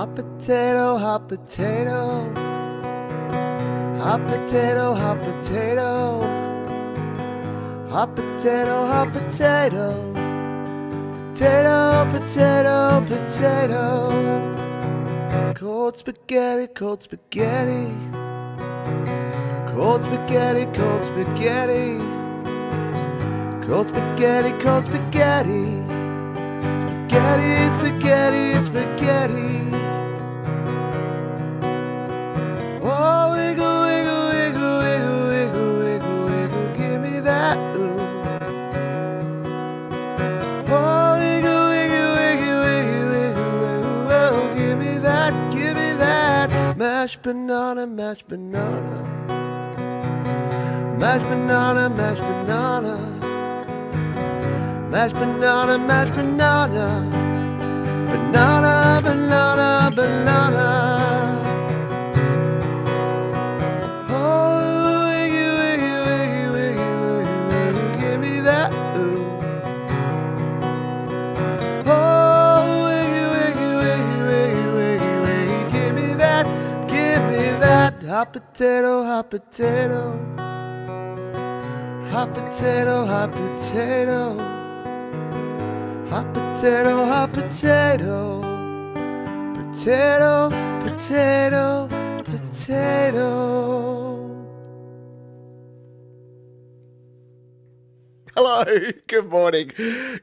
Hot potato, hot potato. Hot potato, hot potato. Hot potato, hot potato. Potato, potato, potato. Cold spaghetti, cold spaghetti. Cold spaghetti, cold spaghetti. Cold spaghetti, cold spaghetti. Spaghetti, spaghetti, spaghetti. Oh, wiggle, wiggle, wiggle, wiggle, wiggle, wiggle, wiggle. Give me that, ooh. Oh, wiggle, wiggle, wiggle, wiggle, wiggle, wiggle, oh. Give me that, give me that. Mashed banana, mashed banana. Mashed banana, mashed banana. Mashed banana, mashed banana. Banana, banana, banana. Oh, wiggy, wiggy, wiggy, wiggy, wiggy, wiggy. Give me that, ooh. Oh, wiggy, wiggy, wiggy, wiggy, wiggy, wiggy. Give me that, give me that. Hot potato, hot potato. Hot potato, hot potato. Hot potato, hot potato. Potato, potato, potato. Hello, good morning,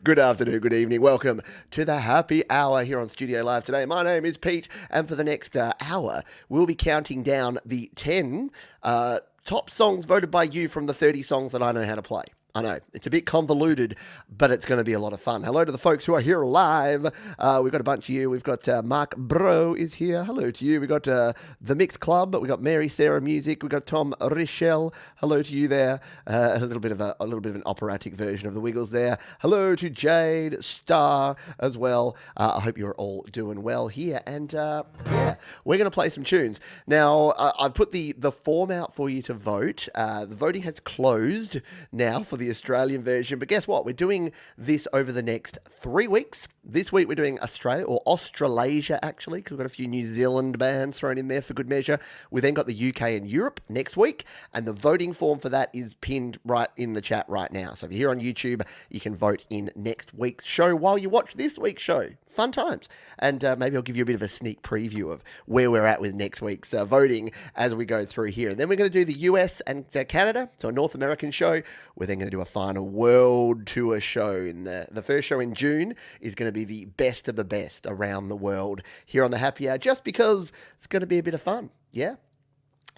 good afternoon, good evening. Welcome to the happy hour here on Studio Live today. My name is Pete, and for the next hour, we'll be counting down the 10 top songs voted by you from the 30 songs that I know how to play. I know, it's a bit convoluted, but it's going to be a lot of fun. Hello to the folks who are here live. We've got a bunch of you. We've got Mark Bro is here. Hello to you. We've got The Mix Club. We've got Mary Sarah Music. We've got Tom Richel. Hello to you there. A little bit of an operatic version of the Wiggles there. Hello to Jade Star as well. I hope you're all doing well here. And yeah, we're going to play some tunes. Now, I've put the form out for you to vote. The voting has closed now for the Australian version, but guess what? We're doing this over the next 3 weeks. This week we're doing Australia, or Australasia actually, because we've got a few New Zealand bands thrown in there for good measure. We then got the UK and Europe next week, and the voting form for that is pinned right in the chat right now. So if you're here on YouTube, you can vote in next week's show while you watch this week's show. Fun times. And maybe I'll give you a bit of a sneak preview of where we're at with next week's voting as we go through here. And then we're going to do the US and Canada, so a North American show. We're then going to do a final world tour show. And the first show in June is going to be the best of the best around the world here on the Happy Hour, just because it's going to be a bit of fun. Yeah?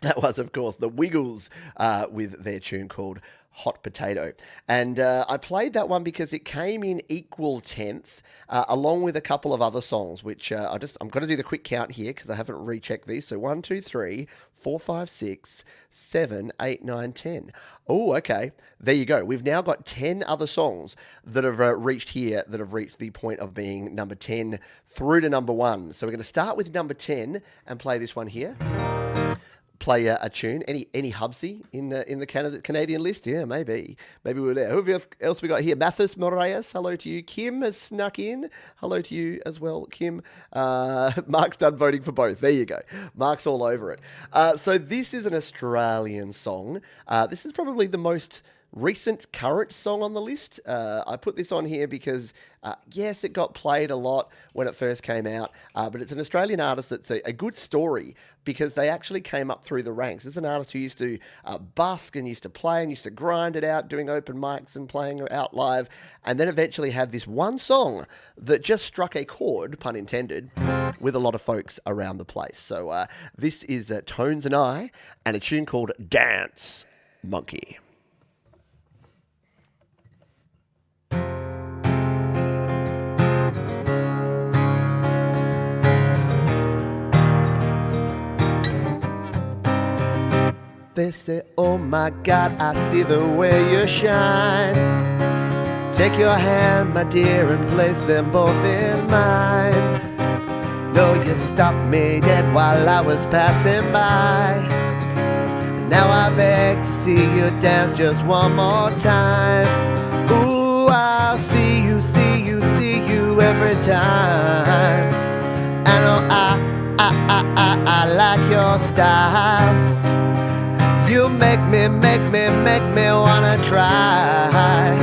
That was, of course, the Wiggles with their tune called Hot Potato. And I played that one because it came in equal 10th, along with a couple of other songs, which I'm going to do the quick count here because I haven't rechecked these. So 1, 2, 3, 4, 5, 6, 7, 8, 9, 10. Oh, okay. There you go. We've now got 10 other songs that have reached here, that have reached the point of being number 10 through to number 1. So we're going to start with number 10 and play this one here. Play a tune. Any Hubsy in the Canadian list? Yeah, maybe we were there. Who else we got here? Mathis Moraes, hello to you. Kim has snuck in. Hello to you as well, Kim. Mark's done voting for both. There you go. Mark's all over it. So this is an Australian song. This is probably the most recent current song on the list. I put this on here because, yes, it got played a lot when it first came out, but it's an Australian artist that's a good story because they actually came up through the ranks. It's an artist who used to busk and used to play and used to grind it out, doing open mics and playing out live, and then eventually had this one song that just struck a chord, pun intended, with a lot of folks around the place. So this is Tones and I, and a tune called Dance Monkey. They say, oh my God, I see the way you shine. Take your hand, my dear, and place them both in mine. No, you stopped me dead while I was passing by. Now I beg to see you dance just one more time. Ooh, I'll see you every time. I know I style. You make me wanna try.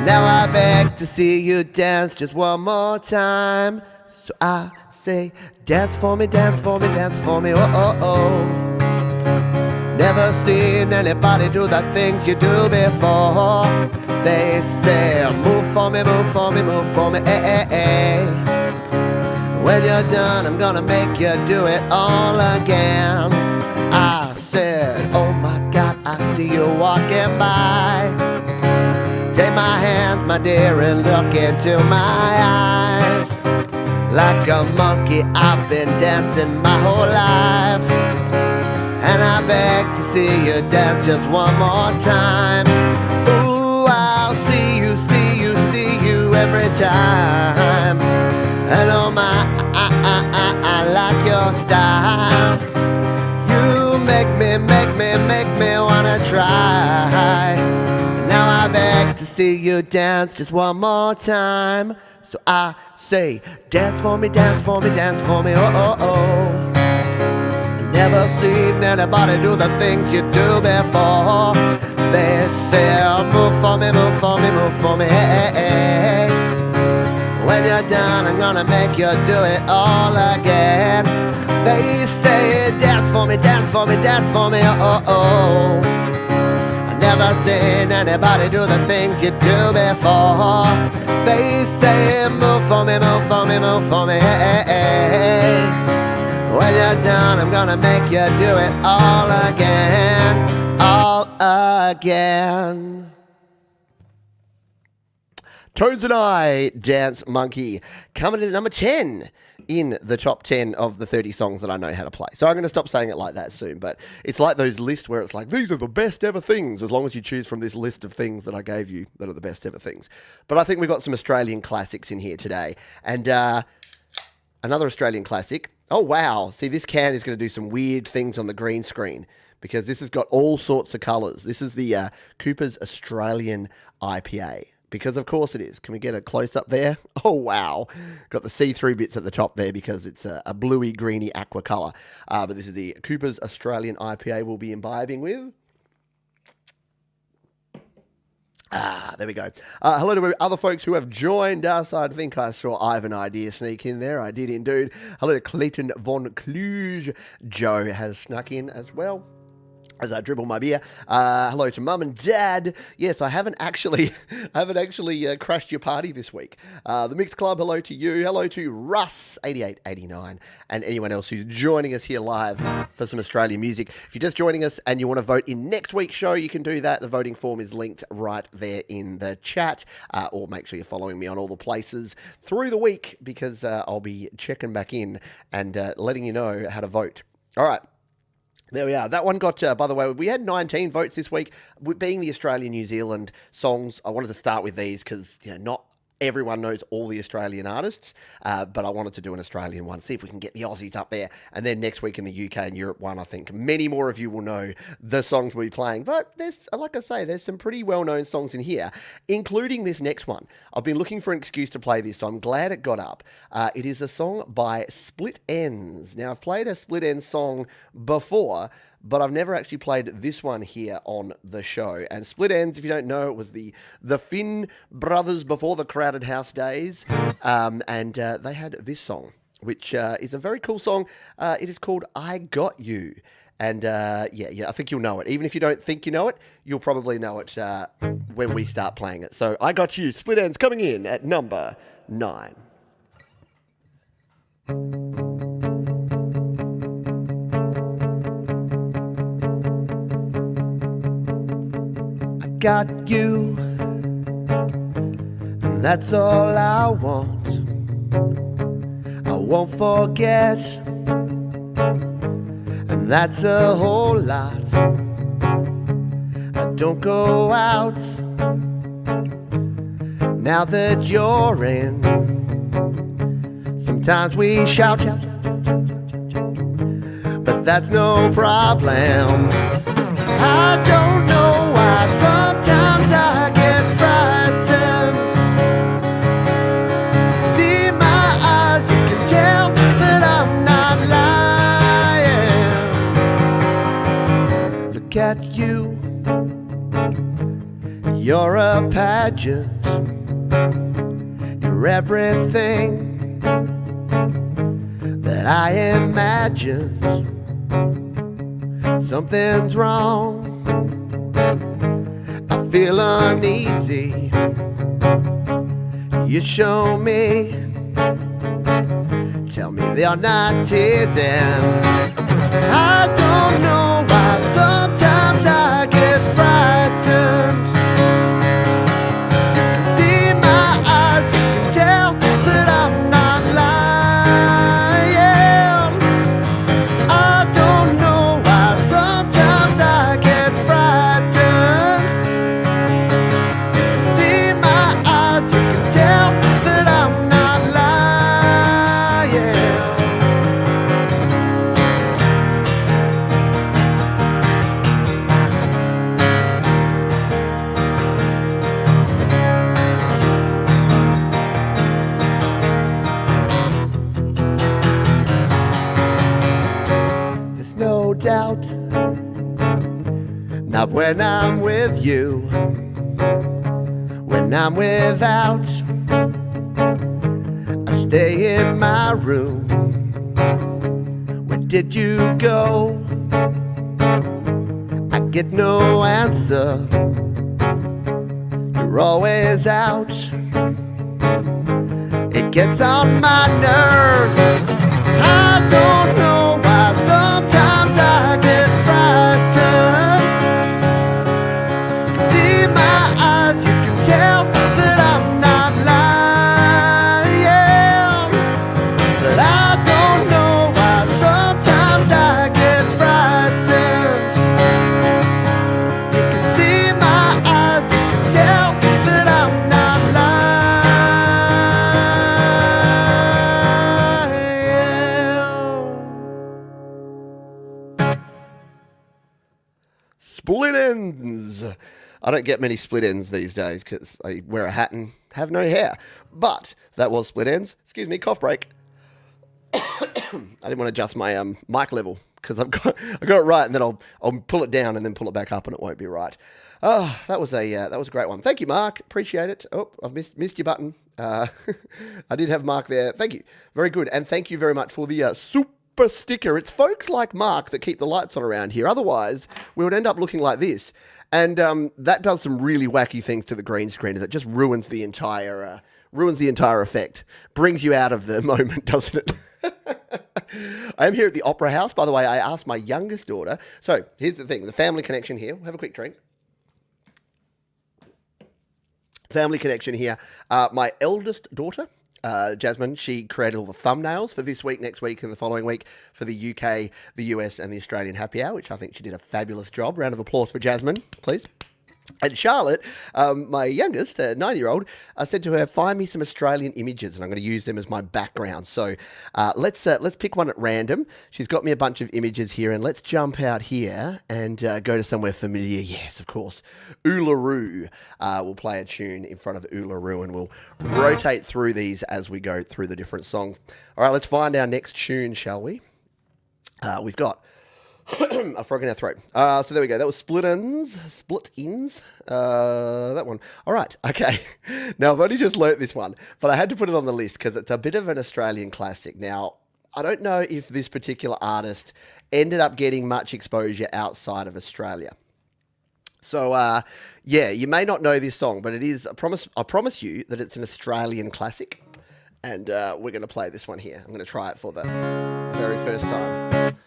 Now I beg to see you dance just one more time. So I say, dance for me, dance for me, dance for me, oh, oh, oh. Never seen anybody do the things you do before. They say, move for me, move for me, move for me, eh, eh, eh. When you're done, I'm gonna make you do it all again. I said, oh my God, I see you walking by. Take my hands, my dear, and look into my eyes. Like a monkey, I've been dancing my whole life. And I beg to see you dance just one more time. Ooh, I'll see you, see you, see you every time. And oh my, I like your style. You make me wanna try. Now I beg to see you dance just one more time. So I say, dance for me, dance for me, dance for me, oh, oh, oh. Never seen anybody do the things you do before. They say, move for me, move for me, move for me, hey, hey, hey. When you're done, I'm gonna make you do it all again. They say, dance for me, dance for me, dance for me, oh, oh, oh. Never seen anybody do the things you do before. They say, move for me, move for me, move for me, hey, hey, hey. When you're done, I'm gonna make you do it all again, all again. Tones and I, Dance Monkey, coming in at number 10 in the top 10 of the 30 songs that I know how to play. So I'm going to stop saying it like that soon, but it's like those lists where it's like, these are the best ever things, as long as you choose from this list of things that I gave you that are the best ever things. But I think we've got some Australian classics in here today. And another Australian classic. Oh, wow. See, this can is going to do some weird things on the green screen because this has got all sorts of colours. This is the Cooper's Australian IPA. Because of course it is. Can we get a close-up there? Oh, wow. Got the see-through bits at the top there because it's a bluey, greeny aqua colour. But this is the Cooper's Australian IPA we'll be imbibing with. There we go. Hello to other folks who have joined us. I think I saw Ivan Idea sneak in there. I did indeed. Hello to Clayton Von Kluge. Joe has snuck in as well. As I dribble my beer. Hello to Mum and Dad. Yes, I haven't actually crashed your party this week. The Mixed Club, hello to you. Hello to Russ8889 and anyone else who's joining us here live for some Australian music. If you're just joining us and you want to vote in next week's show, you can do that. The voting form is linked right there in the chat. Or make sure you're following me on all the places through the week because I'll be checking back in and letting you know how to vote. All right. There we are. That one got, by the way, we had 19 votes this week. Being the Australian-New Zealand songs, I wanted to start with these because, not everyone knows all the Australian artists, but I wanted to do an Australian one, see if we can get the Aussies up there. And then next week in the UK and Europe one, I think many more of you will know the songs we'll be playing. But there's, like I say, there's some pretty well-known songs in here, including this next one. I've been looking for an excuse to play this, so I'm glad it got up. It is a song by Split Enz. Now, I've played a Split Enz song before, but I've never actually played this one here on the show. And Split Enz, if you don't know, it was the Finn brothers before the Crowded House days. And they had this song, which is a very cool song. It is called I Got You. And yeah, I think you'll know it. Even if you don't think you know it, you'll probably know it when we start playing it. So I Got You, Split Enz coming in at number 9. Got you, and that's all I want. I won't forget, and that's a whole lot. I don't go out now that you're in. Sometimes we shout, but that's no problem. I don't know why sometimes I get frightened. See my eyes, you can tell that I'm not lying. You're a pageant. You're everything that I imagined. Something's wrong. I feel uneasy. You show me. Tell me they're not teasing. I don't know why sometimes I get frightened. See my eyes, you can tell that I'm not lying. I don't know why sometimes I get frightened. See my eyes, you can tell that I'm not lying. There's no doubt, not when I'm with you. When I'm without, I stay in my room. Where did you go? I get no answer. You're always out. It gets on my nerves. I don't know why sometimes I get frightened. See my eyes, you can tell that I'm not lying. But I don't know why sometimes I get frightened. You can see my eyes, you can tell that I'm not lying. Split ends. I don't get many split ends these days because I wear a hat and have no hair. But that was split ends. Excuse me, cough break. I didn't want to adjust my mic level because I got it right, and then I'll pull it down and then pull it back up, and it won't be right. Oh, that was a great one. Thank you, Mark. Appreciate it. Oh, I've missed your button. I did have Mark there. Thank you. Very good, and thank you very much for the super sticker. It's folks like Mark that keep the lights on around here. Otherwise, we would end up looking like this. And that does some really wacky things to the green screen. It just ruins the entire effect. Brings you out of the moment, doesn't it? I am here at the Opera House. By the way, I asked my youngest daughter. So here's the thing: the family connection here. We'll have a quick drink. Family connection here. My eldest daughter, Jasmine, she created all the thumbnails for this week, next week, and the following week for the UK, the US, and the Australian Happy Hour, which I think she did a fabulous job. Round of applause for Jasmine, please. And Charlotte, my youngest, 9-year-old, I said to her, find me some Australian images, and I'm going to use them as my background. So let's pick one at random. She's got me a bunch of images here, and let's jump out here and go to somewhere familiar. Yes, of course. Uluru. We'll play a tune in front of Uluru, and we'll rotate through these as we go through the different songs. All right, let's find our next tune, shall we? We've got a frog in our throat. So there we go. That was Split Ends. That one. All right. Okay. Now, I've only just learnt this one, but I had to put it on the list because it's a bit of an Australian classic. Now, I don't know if this particular artist ended up getting much exposure outside of Australia. So, yeah, you may not know this song, but it is, I promise you that it's an Australian classic. And we're going to play this one here. I'm going to try it for the very first time.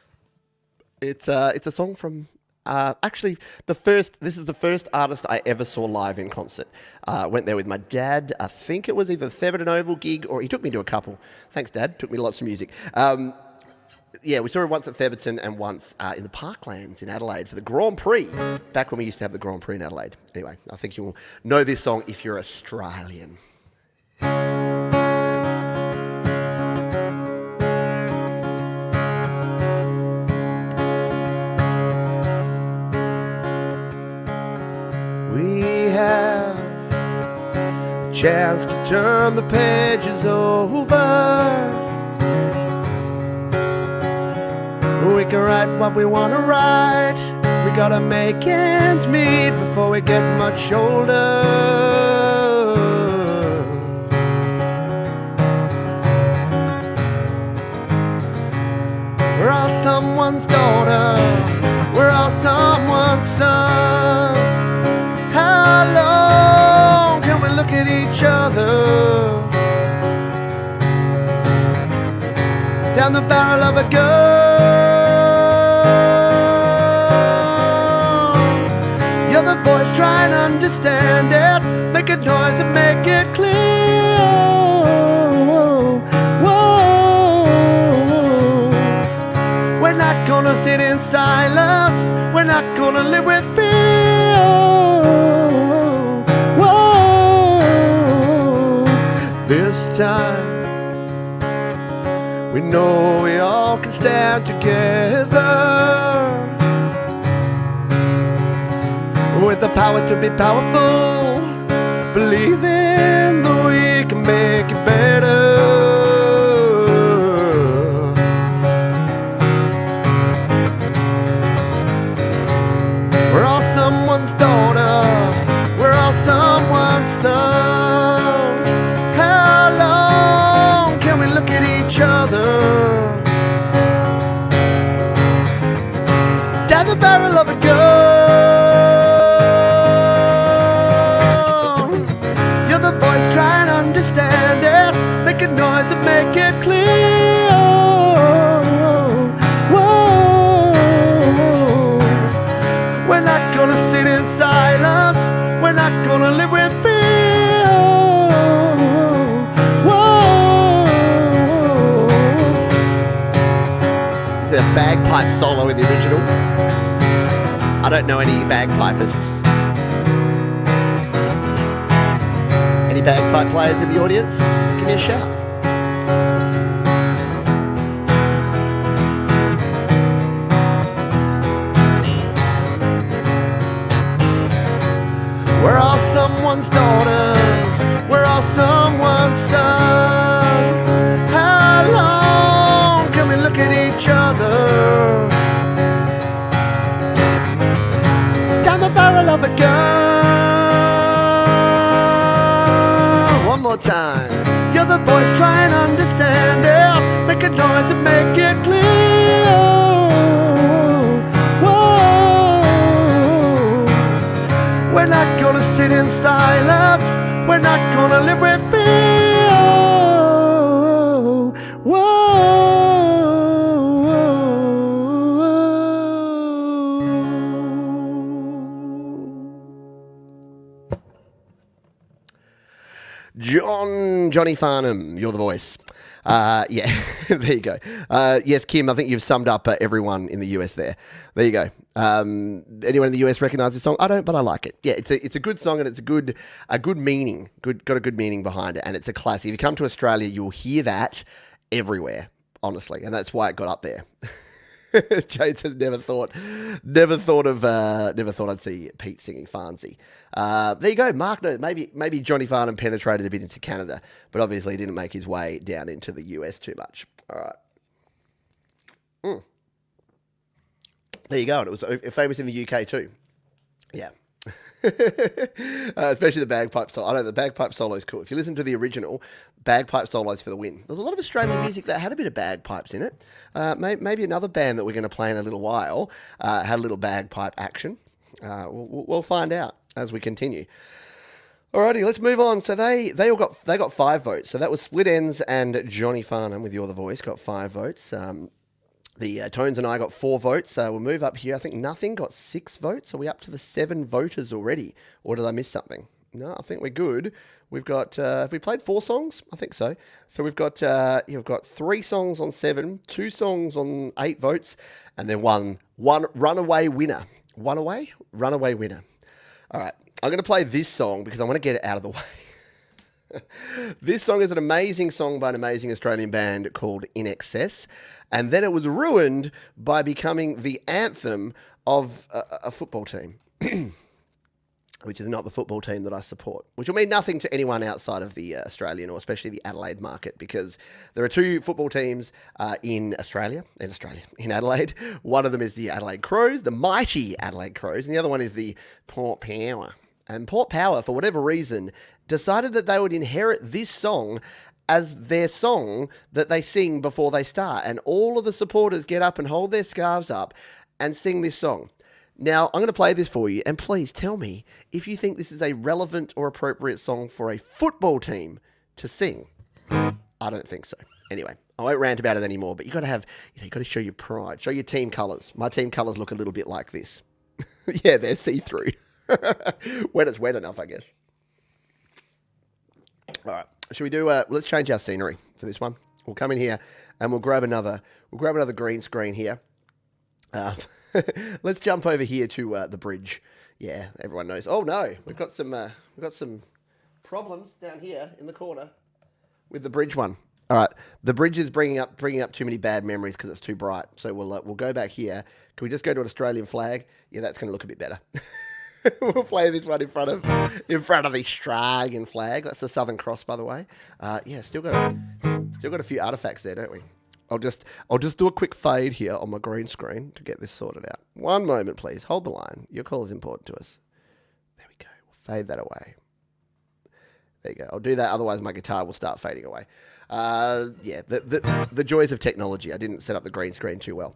It's a song from actually this is the first artist I ever saw live in concert. Went there with my dad. I think it was either the Thebarton Oval gig, or he took me to a couple. Thanks, Dad. Took me to lots of music. Yeah, we saw him once at Thebarton and once in the Parklands in Adelaide for the Grand Prix, back when we used to have the Grand Prix in Adelaide. Anyway, I think you will know this song if you're Australian. We have a chance to turn the pages over. We can write what we want to write. We gotta make ends meet before we get much older. We're all someone's daughter, we're all someone's son. How long can we look at each other down the barrel of a gun? You're the voice, try and understand it, make a noise and make it clear. Whoa. We're not gonna sit in silence, we're not gonna live with fear. Whoa. This time we know we all can stand together with the power to be powerful, believing that we can make it better. We're all someone's daughter, we're all someone's son. How long can we look at each other down the barrel of a gun? You're the voice, try and understand it, make a noise and make it clear. Whoa. We're not gonna sit in silence, we're not gonna live with fear. Whoa. Is there a bagpipe solo in the original? I don't know any bagpipists. Any bagpipe players in the audience? Give me a shout. We're all someone's daughters, we're all someone's son. How long can we look at each other down the barrel of a gun? One more time. You're the voice, try and understand it, make a noise and make it clear. Whoa. We're not gonna sit in silence, we're not gonna live with fear. Johnny Farnham, you're the voice. Yeah, there you go. Yes, Kim, I think you've summed up everyone in the US there. There you go. Anyone in the US recognise this song? I don't, but I like it. Yeah, it's a good song and it's a good meaning. Got a good meaning behind it, and it's a classic. If you come to Australia, you'll hear that everywhere, honestly, and that's why it got up there. Jade says never thought I'd see Pete singing Farnsey. There you go, Mark. No, maybe Johnny Farnham penetrated a bit into Canada, but obviously didn't make his way down into the US too much. All right. There you go. And it was famous in the UK too. Yeah. Especially the bagpipe solo. I know the bagpipe solo is cool. If you listen to the original, bagpipe solos for the win. There's a lot of Australian music that had a bit of bagpipes in it. Maybe another band that we're going to play in a little while had a little bagpipe action. We'll find out as we continue. Alrighty, let's move on. So they got 5 votes. So that was Split Ends and Johnny Farnham with You're the Voice got 5 votes. The Tones and I got 4 votes. We'll move up here. I think Nothing got 6 votes. Are we up to the 7 voters already? Or did I miss something? No, I think we're good. We've got, have we played 4 songs? I think so. So we've got 3 songs on 7, 2 songs on 8 votes, and then one runaway winner. Runaway winner. All right. I'm going to play this song because I want to get it out of the way. This song is an amazing song by an amazing Australian band called In Excess, and then it was ruined by becoming the anthem of a football team. which is not the football team that I support, which will mean nothing to anyone outside of the Australian or especially the Adelaide market, because there are two football teams in Adelaide. One of them is the Adelaide Crows, the mighty Adelaide Crows, and the other one is the Port Power. And Port Power, for whatever reason, decided that they would inherit this song as their song that they sing before they start. And all of the supporters get up and hold their scarves up and sing this song. Now, I'm going to play this for you, and please tell me if you think this is a relevant or appropriate song for a football team to sing. I don't think so. Anyway, I won't rant about it anymore, but you got to show your pride. Show your team colours. My team colours look a little bit like this. Yeah, they're see-through. When it's wet enough, I guess. All right, should we do? Let's change our scenery for this one. We'll come in here and we'll grab another green screen here. Let's jump over here to the bridge. Yeah, everyone knows. Oh no, we've got some problems down here in the corner with the bridge one. All right, the bridge is bringing up too many bad memories because it's too bright. So we'll go back here. Can we just go to an Australian flag? Yeah, that's going to look a bit better. We'll play this one in front of the Australian flag. That's the Southern Cross, by the way. Yeah, still got a few artifacts there, don't we? I'll just do a quick fade here on my green screen to get this sorted out. One moment, please. Hold the line. Your call is important to us. There we go. We'll fade that away. There you go. I'll do that, otherwise my guitar will start fading away. Yeah, the joys of technology. I didn't set up the green screen too well.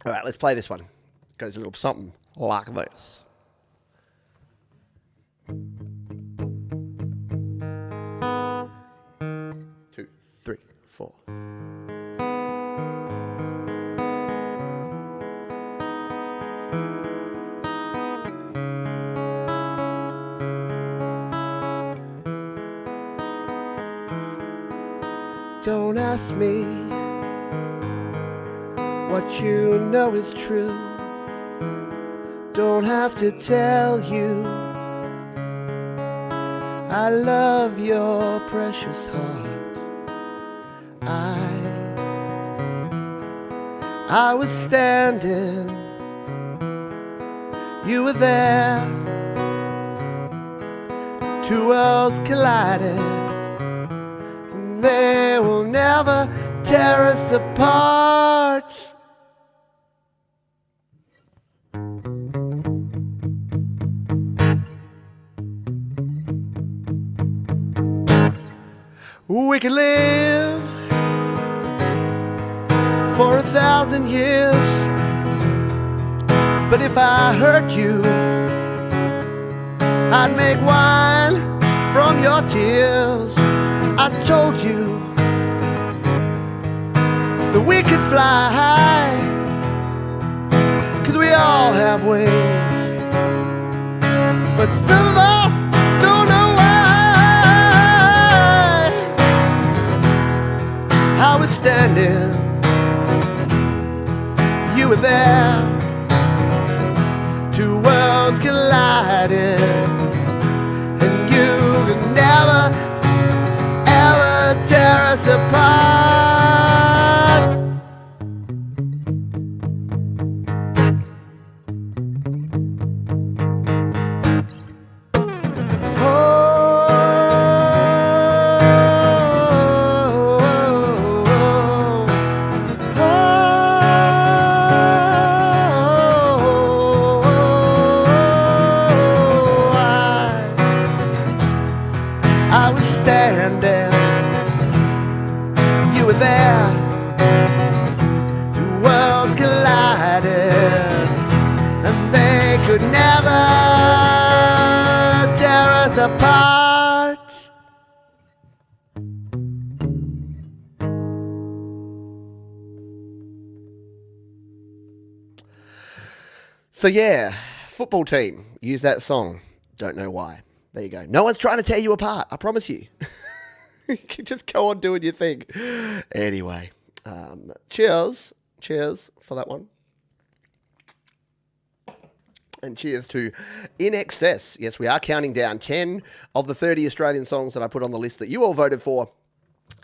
All right, let's play this one. It goes a little something like this. Two, three, four. Don't ask me what you know is true. Don't have to tell you I love your precious heart. I was standing, you were there, two worlds collided, and they will never tear us apart. We could live for 1,000 years, but if I hurt you, I'd make wine from your tears. I told you that we could fly high, 'cause we all have wings, but some of us don't know why. I was standing, you were there, two worlds collided, and you could never, ever tear us apart. I was standing, you were there, two worlds collided, and they could never tear us apart. So yeah, football team, use that song. Don't know why. There you go. No one's trying to tear you apart, I promise you. You can just go on doing your thing. Anyway, cheers. Cheers for that one. And cheers to In Excess. Yes, we are counting down 10 of the 30 Australian songs that I put on the list that you all voted for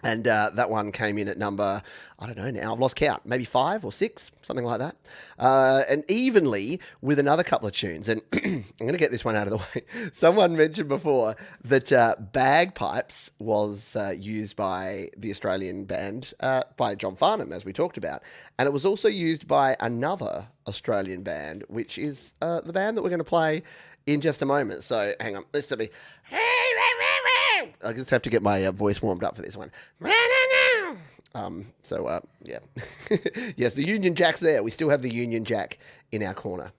And that one came in at number, I don't know now, I've lost count, maybe 5 or 6, something like that. And evenly with another couple of tunes. And I'm going to get this one out of the way. Someone mentioned before that bagpipes was used by the Australian band, by John Farnham, as we talked about. And it was also used by another Australian band, which is the band that we're going to play in just a moment. So hang on, listen to me. I just have to get my voice warmed up for this one. Yeah. Yes, the Union Jack's there. We still have the Union Jack in our corner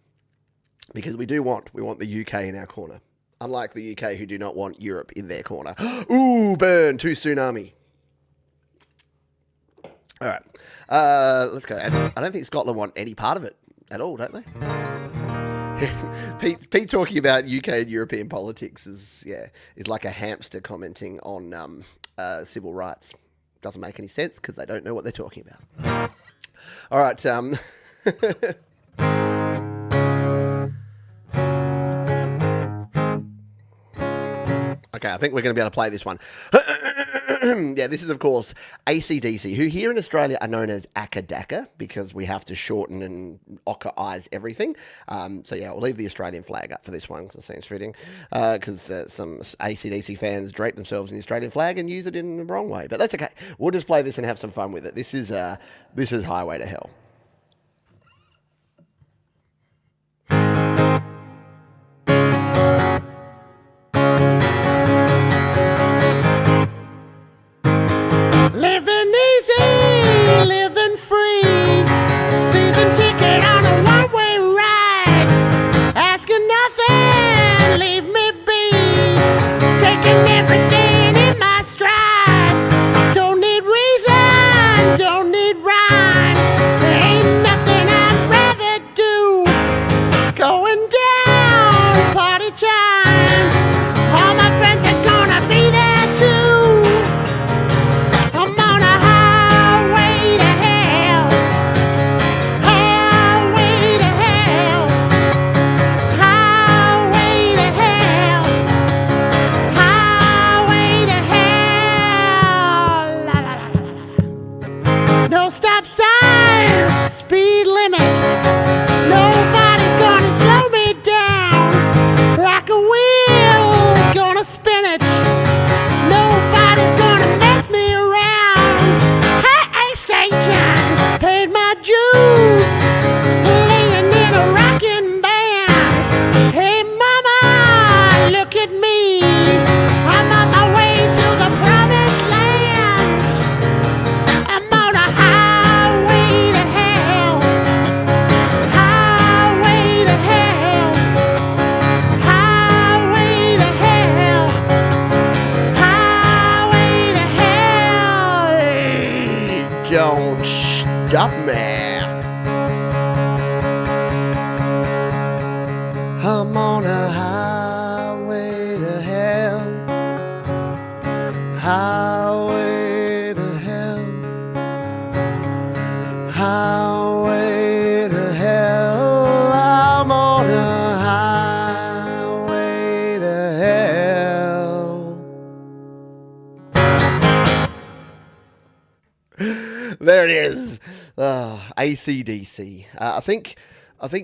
because we want the UK in our corner. Unlike the UK who do not want Europe in their corner. Ooh, burn to tsunami. All right, let's go. I don't think Scotland want any part of it at all, don't they? Pete talking about UK and European politics is like a hamster commenting on civil rights. Doesn't make any sense because they don't know what they're talking about. All right. Okay, I think we're going to be able to play this one. Yeah, this is, of course, AC/DC, who here in Australia are known as Akadaka because we have to shorten and ochre-eyes everything. We'll leave the Australian flag up for this one because it seems fitting because some AC/DC fans drape themselves in the Australian flag and use it in the wrong way. But that's okay. We'll just play this and have some fun with it. This is Highway to Hell. Living easy, living free. Season ticket on a one-way ride. Asking nothing, leave me be. Taking everything in my stride. Don't need reason, don't need rhyme. There ain't nothing I'd rather do. Going down, party time. All my friends are gonna be there too. I'm on a highway to hell, highway to hell, highway to hell, highway to hell. La, la, la, la, la. No stop sign, speed limit. Nobody's gonna slow me down like a wheel, gonna spin it. Nobody's gonna mess me around. Hey, Satan, paid my dues, laying in a rocking band. Hey, mama, look at me. I'm on my way to the promised land. I'm on a highway to hell, highway to hell, highway to hell. Highway to hell. Don't stop me. I'm on a highway to hell. Highway to hell. Highway to hell. I'm on a highway to hell. There it is. AC/DC. I think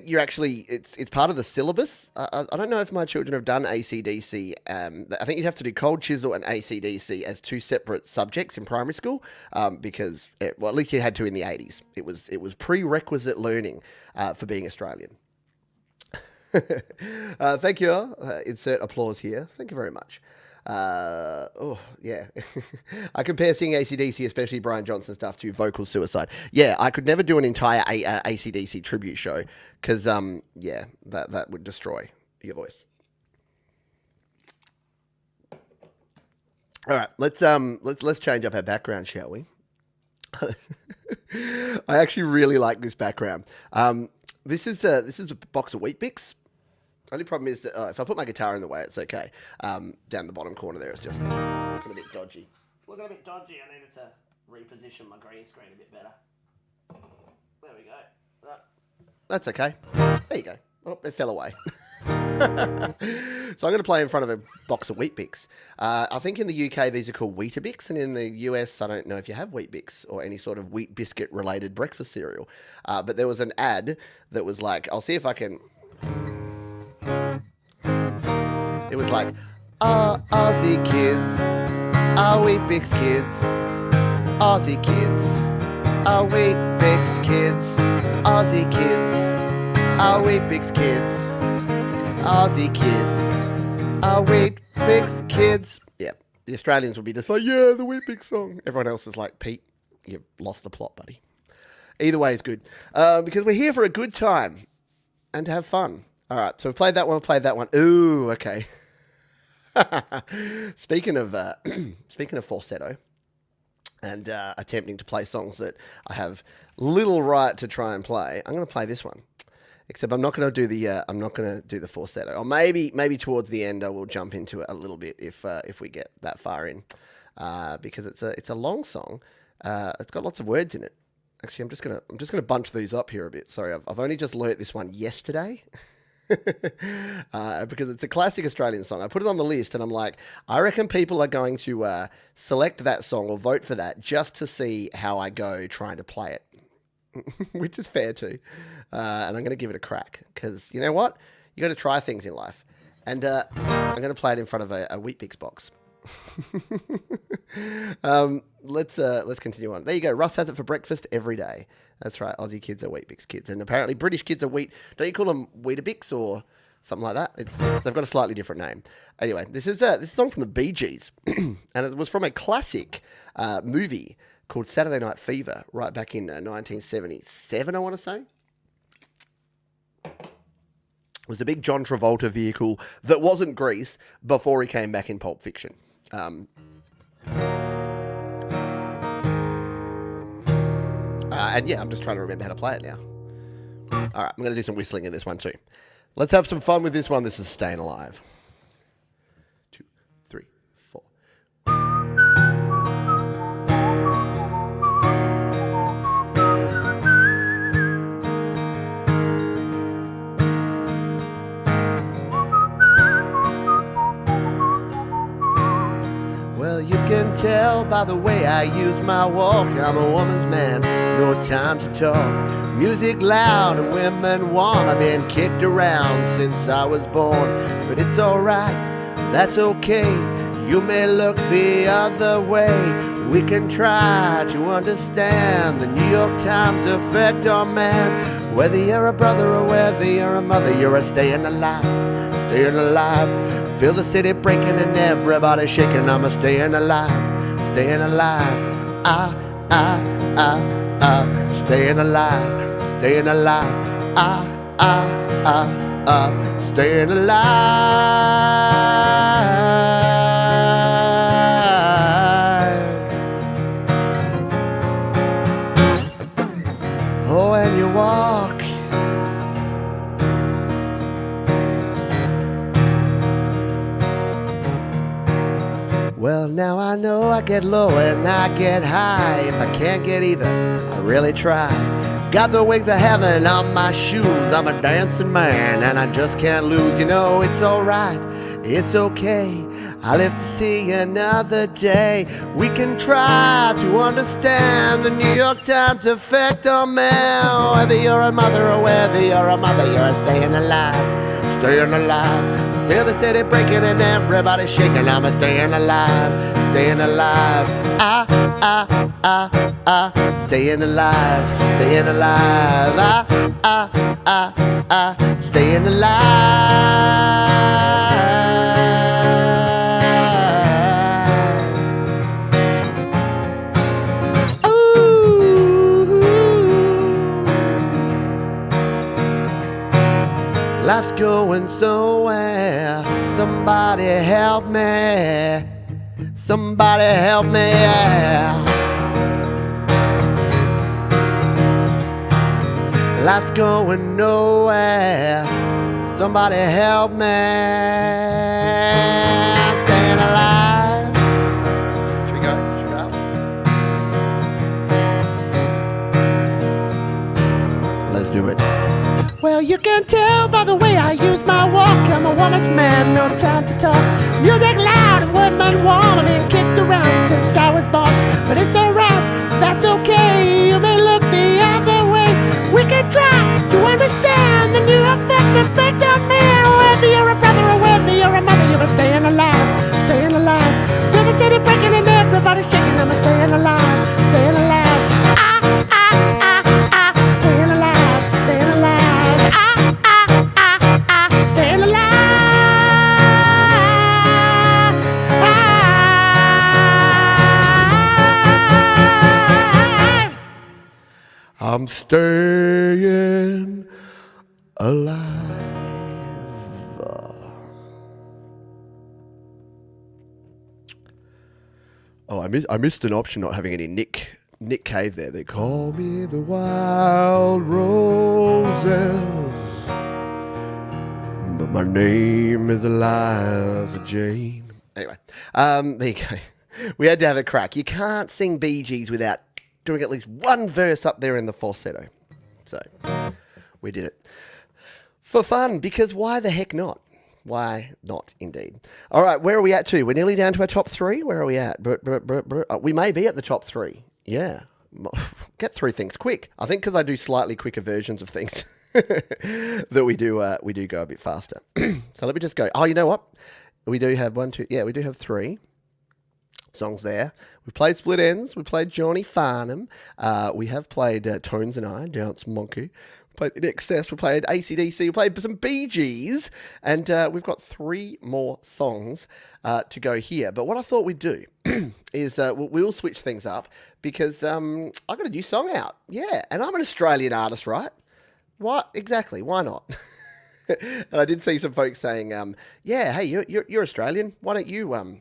you're actually it's part of the syllabus. I don't know if my children have done AC/DC. I think you have to do Cold Chisel and AC/DC as 2 separate subjects in primary school because at least you had to in the 80s. It was prerequisite learning for being Australian. Thank you. Insert applause here. Thank you very much. Yeah. I compare singing AC/DC, especially Brian Johnson stuff, to vocal suicide. Yeah, I could never do an entire AC/DC tribute show because, that would destroy your voice. All right, let's change up our background, shall we? I actually really like this background. This is a box of Wheat Bix. Only problem is that if I put my guitar in the way, it's okay. Down the bottom corner there, it's just looking a bit dodgy. Looking a bit dodgy. I needed to reposition my green screen a bit better. There we go. That's okay. There you go. Oh, it fell away. So I'm going to play in front of a box of Wheat Bix. I think in the UK these are called Weetabix, and in the US I don't know if you have Wheat Bix or any sort of wheat biscuit related breakfast cereal. But there was an ad that was like, I'll see if I can. It was like, Aussie kids, Wheat Bix kids, Aussie kids, Wheat Bix kids, Aussie kids, Wheat Bix kids, Aussie kids, Wheat Bix kids. Yeah, the Australians would be just like, yeah, the Wheat Bix song. Everyone else is like, Pete, you've lost the plot, buddy. Either way is good, because we're here for a good time and to have fun. All right, so we played that one. Ooh, okay. Speaking of falsetto and attempting to play songs that I have little right to try and play, I'm going to play this one. Except I'm not going to do the falsetto. Or maybe towards the end I will jump into it a little bit if we get that far in, because it's a long song. It's got lots of words in it. Actually, I'm just gonna bunch these up here a bit. Sorry, I've only just learnt this one yesterday. Because it's a classic Australian song. I put it on the list and I'm like, I reckon people are going to select that song or vote for that just to see how I go trying to play it, which is fair too. And I'm going to give it a crack because you know what? You got to try things in life. And I'm going to play it in front of a Wheat Bix box. Let's continue on. There you go. Russ has it for breakfast every day. That's right. Aussie kids are Wheat Bix kids, and apparently British kids are wheat. Don't you call them Weetabix or something like that? They've got a slightly different name. Anyway, this is a song from the Bee Gees, and it was from a classic movie called Saturday Night Fever, right back in 1977. I want to say. It was a big John Travolta vehicle that wasn't Grease before he came back in Pulp Fiction. And yeah, I'm just trying to remember how to play it now. All right, I'm going to do some whistling in this one too. Let's have some fun with this one. This is Staying Alive. 2, 3, 4. Well, you can tell by the way I use my walk, I'm a woman's man, no time to talk. Music loud and women warm, I've been kicked around since I was born. But it's alright, that's okay, you may look the other way. We can try to understand the New York Times effect on man. Whether you're a brother or whether you're a mother, you're a staying alive, staying alive. Feel the city breaking and everybody shaking. I'm a staying alive, staying alive. Staying alive, staying alive. Staying alive. Oh, and you walk. Well, now I know I get low and I get high. If I can't get either, I really try. Got the wings of heaven on my shoes. I'm a dancing man and I just can't lose. You know, it's alright, it's okay. I live to see another day. We can try to understand the New York Times effect on man. Whether you're a mother or whether you're a mother, you're staying alive, staying alive. Feel the city breaking and everybody shaking. I'm a staying alive, staying alive. Staying alive, staying alive. Staying alive. Life's going somewhere. Somebody help me. Somebody help me. Life's going nowhere. Somebody help me. I'm staying alive. Should we go? Should we go? Let's do it. Well, you can tell by the way I use my walk, and warm. I've been kicked around since I was born. But it's alright, that's okay. You may look the other way. We can try to understand the New York fact effect on me. Whether you're a brother or whether you're a mother, you're staying alive, staying alive. Feel the city breaking and everybody's shaking. I'm staying alive, staying alive. Staying alive, staying alive. Staying alive. I'm staying alive. Oh, I missed an option not having any Nick Cave there. They call me the Wild Roses, but my name is Eliza Jane. Anyway, there you go. We had to have a crack. You can't sing Bee Gees without doing at least one verse up there in the falsetto. So we did it for fun, because why the heck not? Why not, indeed? All right, where are we at to? We're nearly down to our top three. Where are we at? We may be at the top three. Yeah. Get through things quick. I think because I do slightly quicker versions of things that we do go a bit faster. So let me just go. Oh, you know what? We do have one, two. Yeah, we do have three songs there. We played Split Ends. We played Johnny Farnham. We have played Tones and I, Dance Monkey. We played In Excess. We played AC/DC. We played some Bee Gees. And we've got three more songs to go here. But what I thought we'd do is we'll switch things up, because I've got a new song out. Yeah, and I'm an Australian artist, right? What? Exactly. Why not? And I did see some folks saying, yeah, hey, you're Australian. Why don't you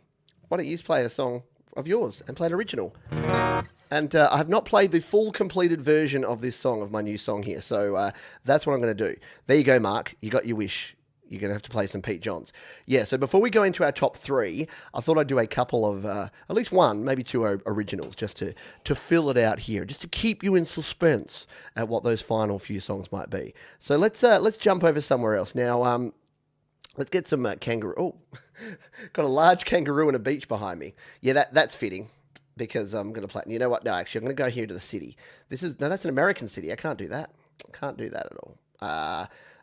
play a song of yours and play an original? And I have not played the full completed version of this song, of my new song here. So that's what I'm going to do. There you go, Mark. You got your wish. You're going to have to play some Pete Johns. Yeah, so before we go into our top three, I thought I'd do a couple of, at least one, maybe two originals, just to fill it out here, just to keep you in suspense at what those final few songs might be. So let's jump over somewhere else. Now, let's get some kangaroo. Oh, got a large kangaroo and a beach behind me. Yeah, that's fitting, because I'm going to play. You know what? No, actually, I'm going to go here to the city. That's an American city. I can't do that. I can't do that at all.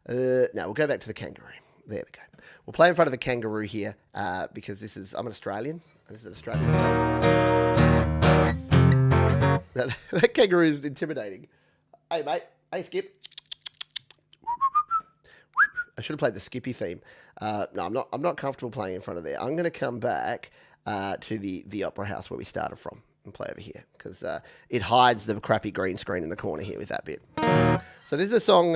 No, we'll go back to the kangaroo. There we go. We'll play in front of a kangaroo here, because I'm an Australian. This is an Australian song. That kangaroo is intimidating. Hey, mate. Hey, Skip. I should have played the Skippy theme. No, I'm not comfortable playing in front of there. I'm going to come back to the Opera House where we started from and play over here, because it hides the crappy green screen in the corner here with that bit. So this is a song.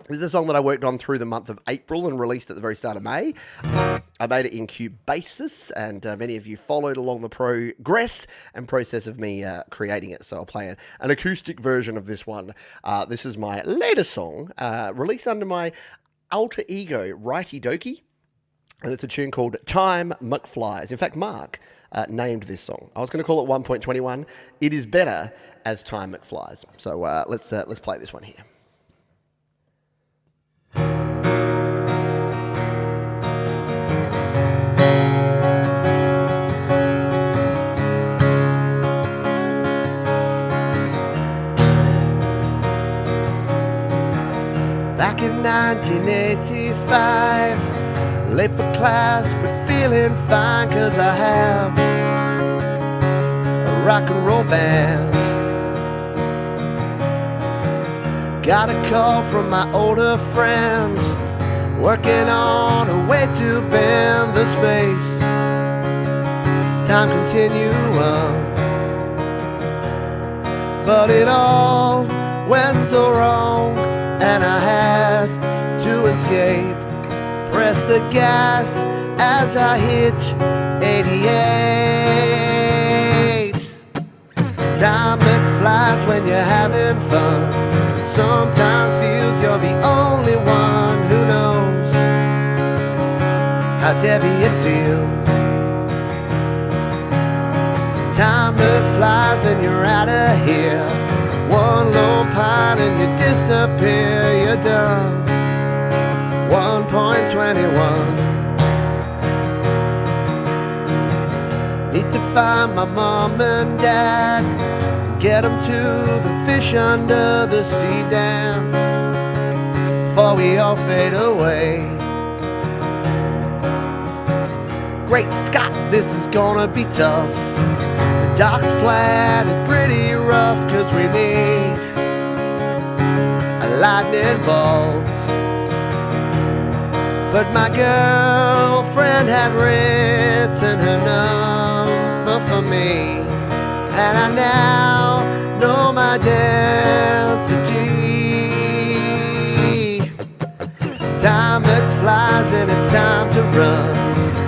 This is a song that I worked on through the month of April and released at the very start of May. I made it in Cubasis, and many of you followed along the progress and process of me creating it. So I'll play an acoustic version of this one. This is my latest song, released under my alter ego, Righty Dokie. And it's a tune called Time McFlies. In fact, Mark named this song. I was going to call it 1.21. It is better as Time McFlies. So let's play this one here. Back in 1985, late for class but feeling fine, 'cause I have a rock and roll band. Got a call from my older friends, working on a way to bend the space time continuum. But it all went so wrong, and I had to escape. Press the gas as I hit 88. Time that flies when you're having fun. Sometimes feels you're the only one who knows how heavy it feels. Time that flies and you're out of here. One lone pine and you disappear, you're done. 1.21. to find my mom and dad and get them to the fish under the sea dance before we all fade away. Great Scott, this is gonna be tough. The dock's plan is pretty rough, cause we need a lightning bolt. But my girlfriend had written her number for me, and I now know my dance G. Time that flies and it's time to run.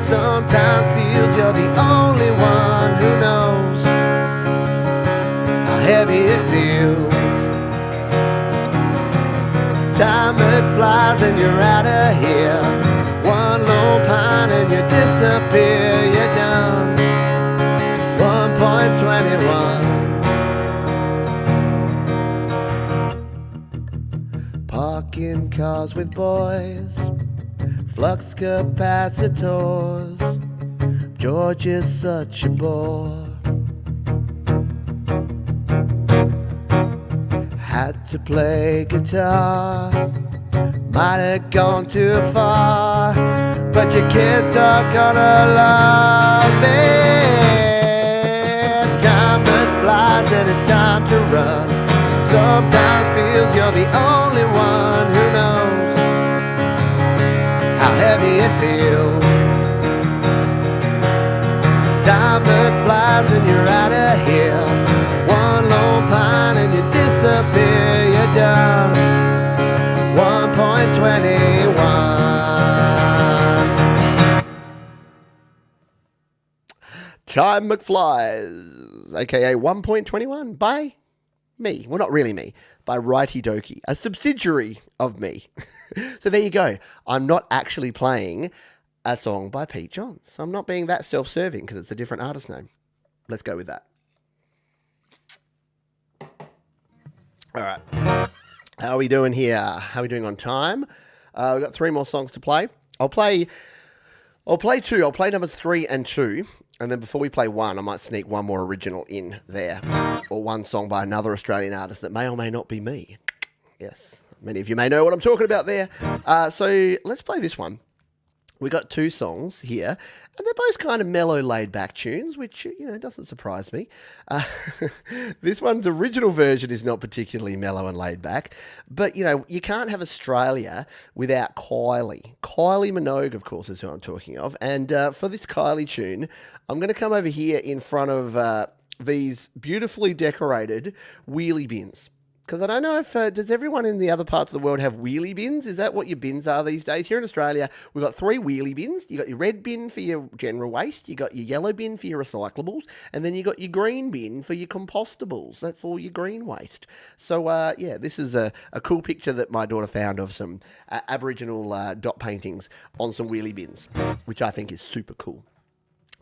Sometimes feels you're the only one who knows how heavy it feels. Time that flies and you're out of here. One low pine and you disappear. You're done. 1.21. Parking cars with boys, flux capacitors. George is such a bore. Had to play guitar, might have gone too far, but your kids are gonna love it. Time that flies and it's time to run. Sometimes feels you're the only one who knows how heavy it feels. Time that flies and you're out of here. One lone pine and you disappear. You're done. 1.21. Time McFlies, aka 1.21 by me. Well, not really me, by Righty Dokie, a subsidiary of me. So there you go. I'm not actually playing a song by Pete Johns. I'm not being that self-serving because it's a different artist name. Let's go with that. All right. How are we doing here? How are we doing on time? We've got 3 more songs to play. I'll play 2. I'll play numbers 3 and 2. And then before we play 1, I might sneak one more original in there. Or one song by another Australian artist that may or may not be me. Yes. Many of you may know what I'm talking about there. So let's play this one. We got 2 songs here, and they're both kind of mellow, laid-back tunes, which, doesn't surprise me. This one's original version is not particularly mellow and laid-back, but, you can't have Australia without Kylie. Kylie Minogue, of course, is who I'm talking of, and for this Kylie tune, I'm going to come over here in front of these beautifully decorated wheelie bins. Because I don't know if, does everyone in the other parts of the world have wheelie bins? Is that what your bins are these days? Here in Australia, we've got 3 wheelie bins. You got your red bin for your general waste, you got your yellow bin for your recyclables, and then you got your green bin for your compostables. That's all your green waste. So, this is a cool picture that my daughter found of some Aboriginal dot paintings on some wheelie bins, which I think is super cool.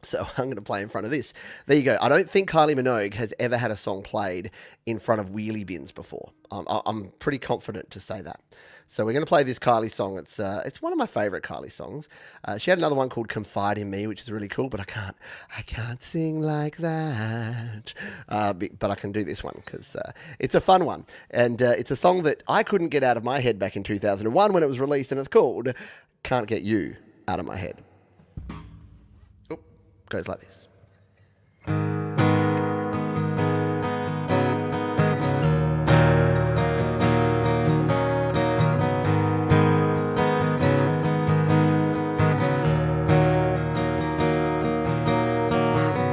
So I'm going to play in front of this. There you go. I don't think Kylie Minogue has ever had a song played in front of wheelie bins before. I'm pretty confident to say that. So we're going to play this Kylie song. It's one of my favourite Kylie songs. She had another one called Confide in Me, which is really cool, but I can't sing like that. But I can do this one because it's a fun one. And it's a song that I couldn't get out of my head back in 2001 when it was released, and it's called Can't Get You Out of My Head. Goes like this.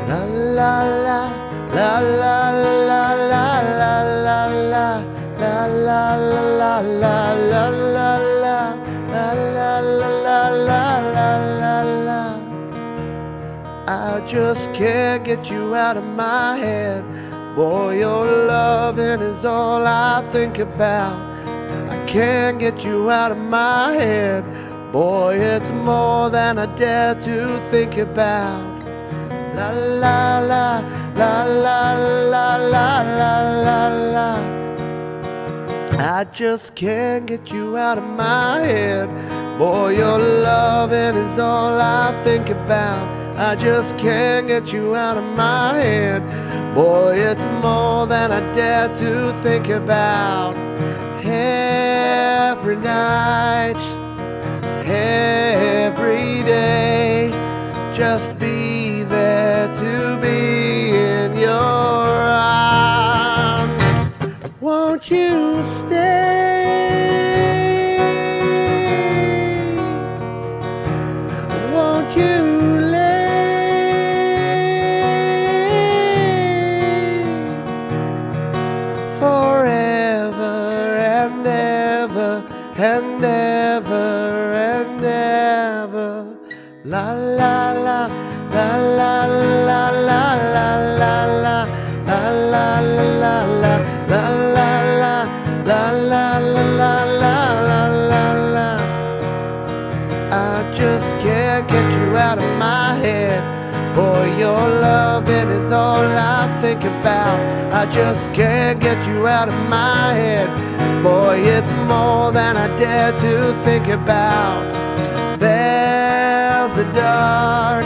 La la la la la la la la la la la la la la la la la la. I just can't get you out of my head. Boy, your loving is all I think about. I can't get you out of my head. Boy, it's more than I dare to think about. La la la la la la la la la la. I just can't get you out of my head. Boy, your loving is all I think about. I just can't get you out of my head. Boy, it's more than I dare to think about. Every night, every day, just be there to be in your arms. Won't you stay? Won't you lay forever and ever and ever and ever? La la la la la la la la la la la la la la la la la la la la. I just can't get you out of my head. Boy, your loving is all I think about. I just can't get you out of my head. Boy, it's more than I dare to think about. There's a dark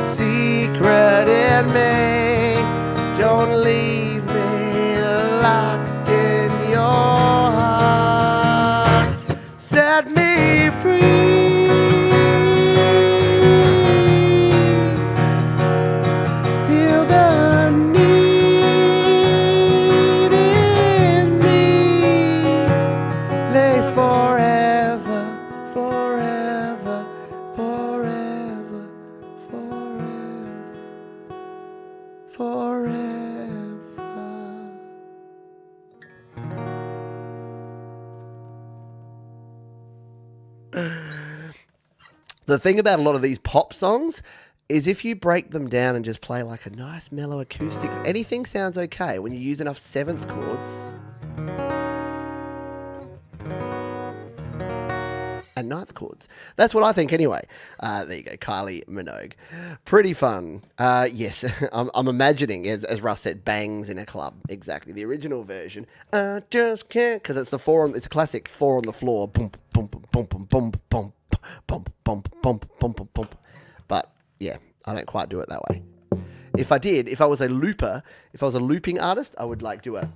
secret in me. Don't leave me locked in your heart. Set me free. Feel the need in me. Lay forever, forever, forever, forever, forever. The thing about a lot of these pop songs is if you break them down and just play like a nice mellow acoustic, anything sounds okay when you use enough seventh chords and ninth chords. That's what I think anyway. There you go, Kylie Minogue. Pretty fun. Yes, I'm imagining, as Russ said, bangs in a club. Exactly, the original version. I just can't, because it's it's a classic 4 on the floor. Boom, boom, boom, boom, boom, boom, boom, boom, boom, boom, boom, boom, boom. But yeah, I don't quite do it that way. If I did, if I was a looper, if I was a looping artist, I would I'd do a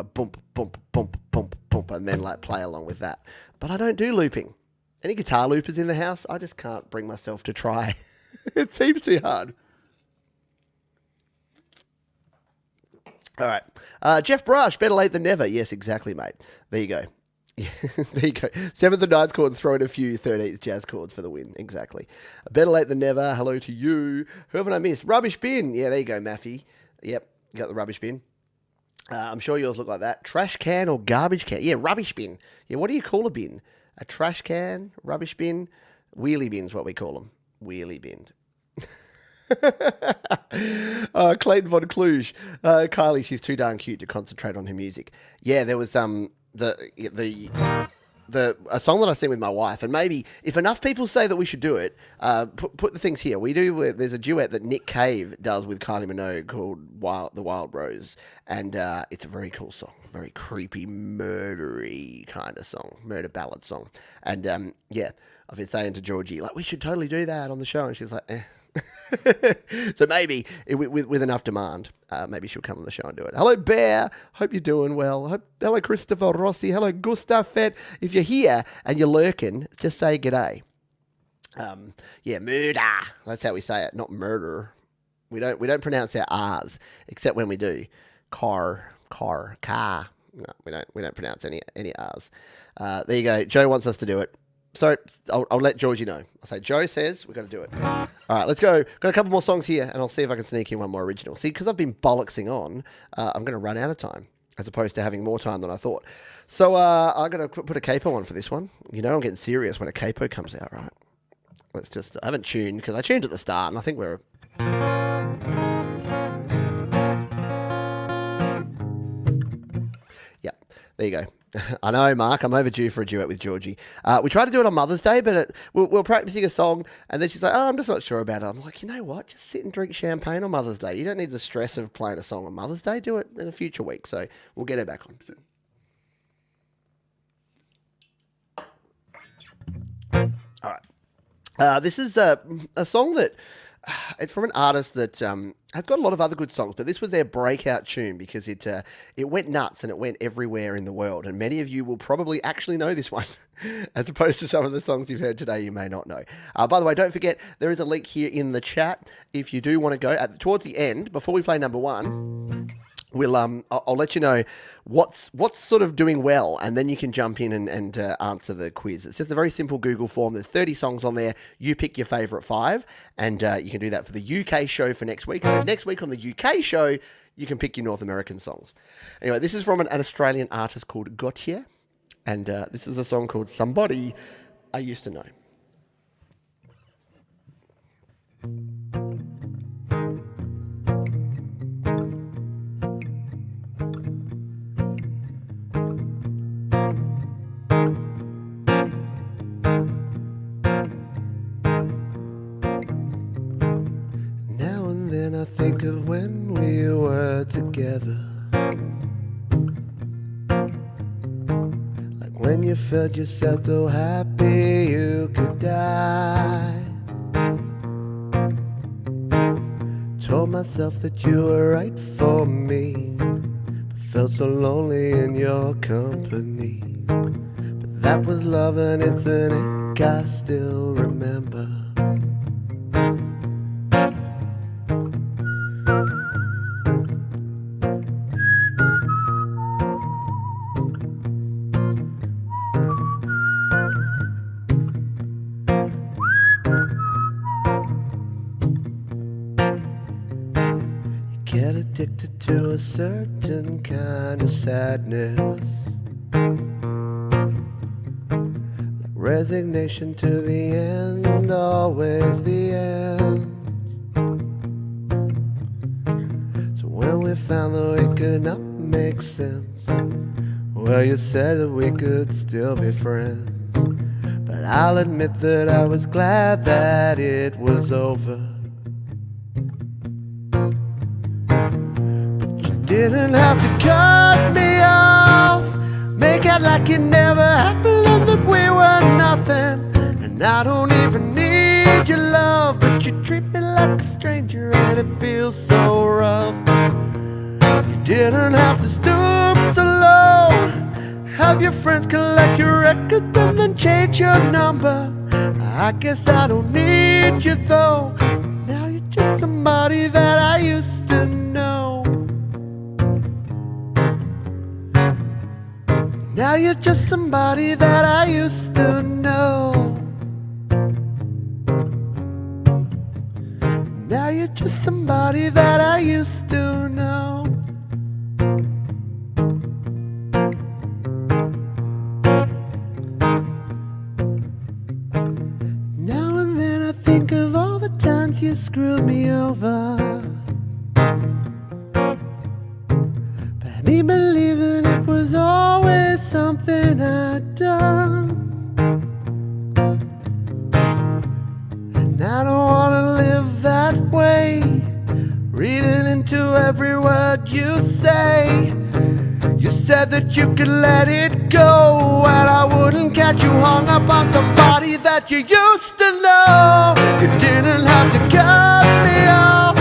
bump, bump, bump, bump, bump, and then like play along with that. But I don't do looping. Any guitar loopers in the house? I just can't bring myself to try. It seems too hard. All right. Jeff Brush, better late than never. Yes, exactly, mate. There you go. There you go. 7th and 9th chords, throw in a few 13th jazz chords for the win. Exactly. Better late than never. Hello to you. Who haven't I missed? Rubbish bin. Yeah, there you go, Maffy. Yep, you got the rubbish bin. I'm sure yours look like that. Trash can or garbage can? Yeah, rubbish bin. Yeah, what do you call a bin? A trash can, rubbish bin, wheelie bin's what we call them. Wheelie bin. Clayton von Kluge. Kylie, she's too darn cute to concentrate on her music. Yeah, there was a song that I sing with my wife, and maybe if enough people say that we should do it, put the things here. There's a duet that Nick Cave does with Kylie Minogue called The Wild Rose, and it's a very cool song, very creepy, murdery kind of song, murder ballad song. And yeah, I've been saying to Georgie, like, we should totally do that on the show, and she's like, eh. So maybe with enough demand, maybe she'll come on the show and do it. Hello, Bear. Hope you're doing well. Hello, Christopher Rossi. Hello, Gustav Fett. If you're here and you're lurking, just say g'day. Yeah, murder. That's how we say it, not murder. We don't pronounce our R's except when we do. Car. No, we don't pronounce any R's. There you go. Joe wants us to do it. So I'll let Georgie know. I'll say, Joe says we've got to do it. All right, let's go. Got a couple more songs here, and I'll see if I can sneak in one more original. See, because I've been bollocksing on, I'm going to run out of time, as opposed to having more time than I thought. So I'm going to put a capo on for this one. You know I'm getting serious when a capo comes out, right? I haven't tuned, because I tuned at the start, and I think we're... Yeah, there you go. I know, Mark, I'm overdue for a duet with Georgie. We tried to do it on Mother's Day, but we were practicing a song, and then she's like, I'm just not sure about it. I'm like, you know what? Just sit and drink champagne on Mother's Day. You don't need the stress of playing a song on Mother's Day. Do it in a future week. So we'll get her back on soon. All right. This is a song that It's from an artist that has got a lot of other good songs, but this was their breakout tune because it went nuts and it went everywhere in the world. And many of you will probably actually know this one, as opposed to some of the songs you've heard today you may not know. By the way, don't forget there is a link here in the chat if you do want to go towards the end before we play number one. I'll let you know what's sort of doing well, and then you can jump in and answer the quiz. It's just a very simple Google form. There's 30 songs on there. You pick your favourite 5, and you can do that for the UK show for next week. And next week on the UK show, you can pick your North American songs. Anyway, this is from an Australian artist called Gautier, and this is a song called Somebody I Used to Know. I think of when we were together, like when you felt yourself so happy you could die. Told myself that you were right for me, but felt so lonely in your company. But that was love and it's an ache I still remember. Get addicted to a certain kind of sadness, like resignation to the end, always the end. So when we found that we could not make sense, well, you said that we could still be friends. But I'll admit that I was glad that it was over. Didn't have to cut me off, make out like it never happened and that we were nothing. And I don't even need your love, but you treat me like a stranger and it feels so rough. You didn't have to stoop so low, have your friends collect your records and then change your number. I guess I don't need you though, now you're just somebody that I used to know. Now you're just somebody that I used to know. Now you're just somebody that I used to know. Now and then I think of all the times you screwed me over, but me believing it was always something I'd done. And I don't wanna live that way, reading into every word you say. You said that you could let it go, and I wouldn't catch you hung up on somebody that you used to know. You didn't have to cut me off,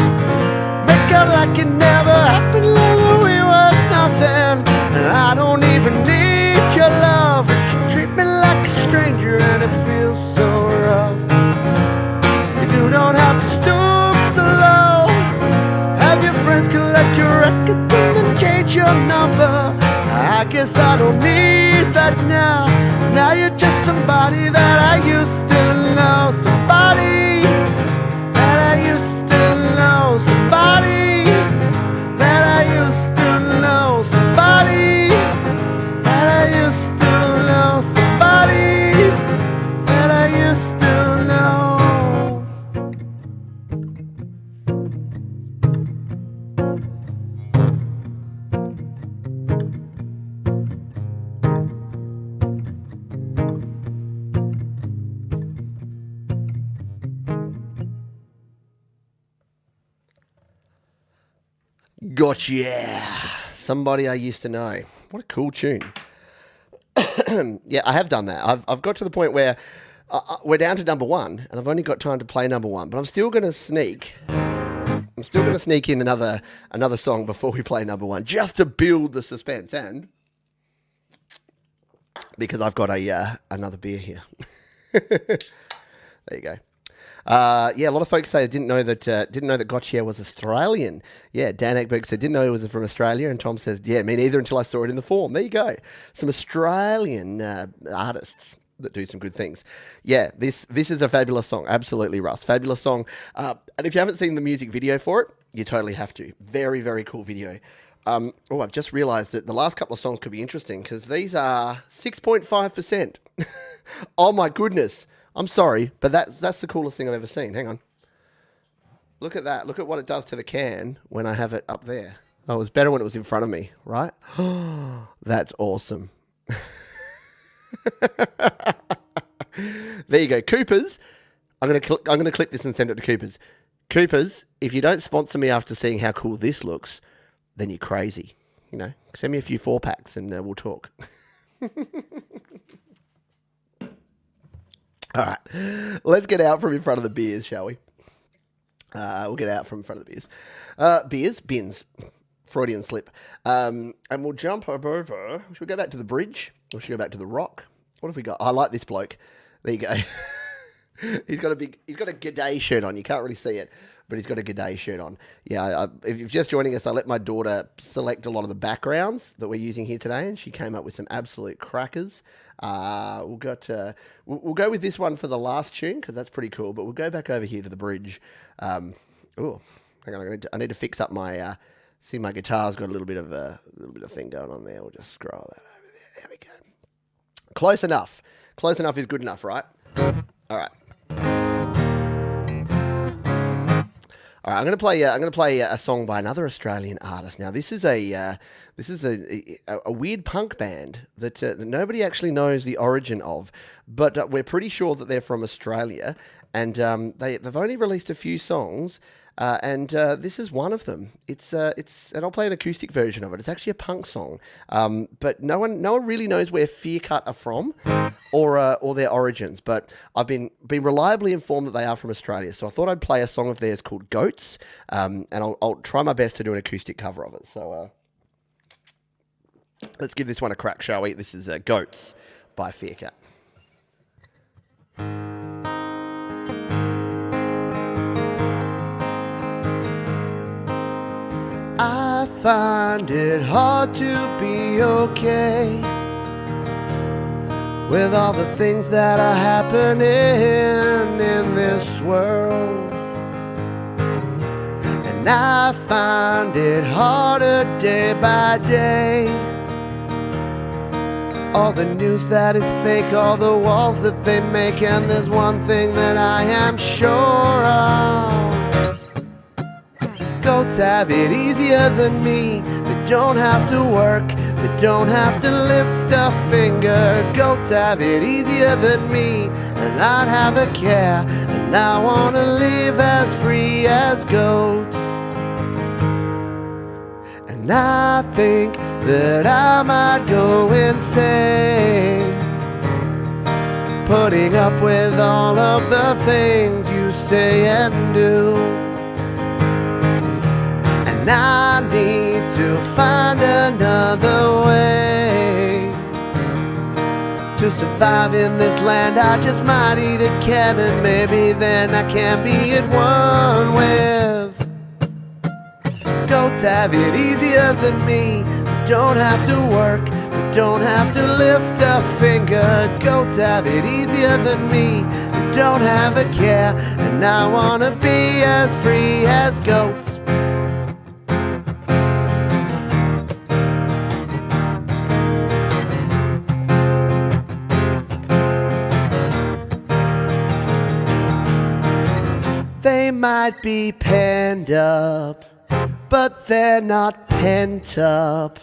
make out like it never happened, like we were nothing. And I don't even need your love, but you treat me like a stranger and it feels so rough. You don't have to stoop so low, have your friends collect your records and then change your number. I guess I don't need that now, now you're just somebody that I used to know. Somebody that I used to know. Somebody that I used to know. Somebody that I used to know. Somebody that I used to know. Gotcha. Somebody I used to know. What a cool tune. Yeah, I have done that. I've got to the point where we're down to number one, and I've only got time to play number one, but I'm still going to sneak. I'm still going to sneak in another song before we play number one, just to build the suspense, and because I've got another beer here. There you go. Yeah, a lot of folks say they didn't know that Gautier was Australian. Yeah, Dan Ekberg said didn't know he was from Australia, and Tom says, yeah, me neither until I saw it in the form. There you go. Some Australian artists that do some good things. Yeah, this is a fabulous song. Absolutely, Russ. Fabulous song. And if you haven't seen the music video for it, you totally have to. Very, very cool video. I've just realised that the last couple of songs could be interesting because these are 6.5%. Oh my goodness. I'm sorry, but that's the coolest thing I've ever seen. Hang on. Look at that. Look at what it does to the can when I have it up there. Oh, it was better when it was in front of me, right? That's awesome. There you go. Coopers. I'm gonna clip this and send it to Coopers. Coopers, if you don't sponsor me after seeing how cool this looks, then you're crazy. You know, send me a few 4-packs and we'll talk. All right, let's get out from in front of the beers, shall we? We'll get out from in front of the beers. Bins. Freudian slip. And we'll jump over. Should we go back to the bridge? Or should we go back to the rock? What have we got? I like this bloke. There you go. He's got a G'day shirt on. You can't really see it, but he's got a G'day shirt on. Yeah, if you're just joining us, I let my daughter select a lot of the backgrounds that we're using here today, and she came up with some absolute crackers. We'll go with this one for the last tune because that's pretty cool. But we'll go back over here to the bridge. Hang on, I need to fix up my. See, my guitar's got a little bit of thing going on there. We'll just scroll that over there. There we go. Close enough. Close enough is good enough, right? All right. All right, I'm going to play a song by another Australian artist. Now, this is a weird punk band that nobody actually knows the origin of, but we're pretty sure that they're from Australia, and they've only released a few songs, and this is one of them. It's and I'll play an acoustic version of it. It's actually a punk song, but no one really knows where Fear Cut are from, or their origins. But I've been reliably informed that they are from Australia. So I thought I'd play a song of theirs called Goats, and I'll try my best to do an acoustic cover of it. So let's give this one a crack, shall we? This is Goats by Fear Cut. I find it hard to be okay with all the things that are happening in this world, and I find it harder day by day. All the news that is fake, all the walls that they make, and there's one thing that I am sure of. Goats have it easier than me. They don't have to work, they don't have to lift a finger. Goats have it easier than me, and I'd have a care. And I wanna live as free as goats. And I think that I might go insane, putting up with all of the things you say and do. And I need to find another way to survive in this land. I just might eat a can, and maybe then I can be at one with. Goats have it easier than me. They don't have to work, they don't have to lift a finger. Goats have it easier than me. They don't have a care, and I wanna be as free as goats. They might be penned up, but they're not pent up.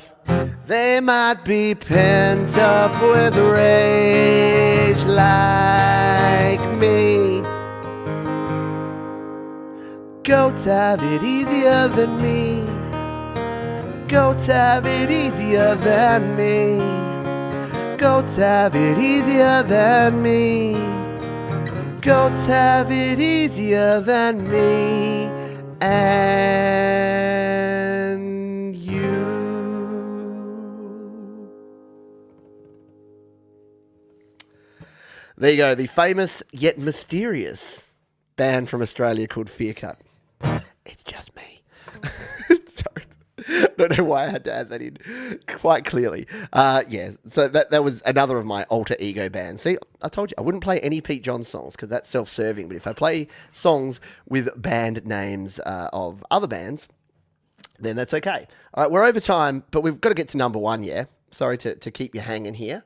They might be pent up with rage like me. Goats have it easier than me. Goats have it easier than me. Goats have it easier than me. goats have it easier than me and you. There you go, the famous yet mysterious band from Australia called Fear Cut. It's just me. Sorry. Don't know why I had to add that in quite clearly. Yeah, so that was another of my alter ego bands. See, I told you I wouldn't play any Pete John songs because that's self-serving. But if I play songs with band names of other bands, then that's okay. All right, we're over time, but we've got to get to number one, yeah? Sorry to keep you hanging here.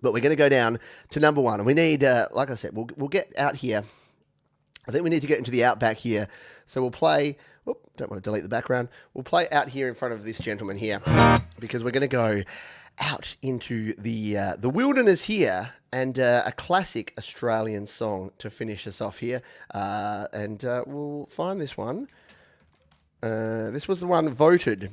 But we're going to go down to number one. And we need, like I said, we'll get out here. I think we need to get into the outback here. So we'll play, don't want to delete the background. We'll play out here in front of this gentleman here because we're going to go out into the wilderness here and a classic Australian song to finish us off here. And we'll find this one. This was the one voted,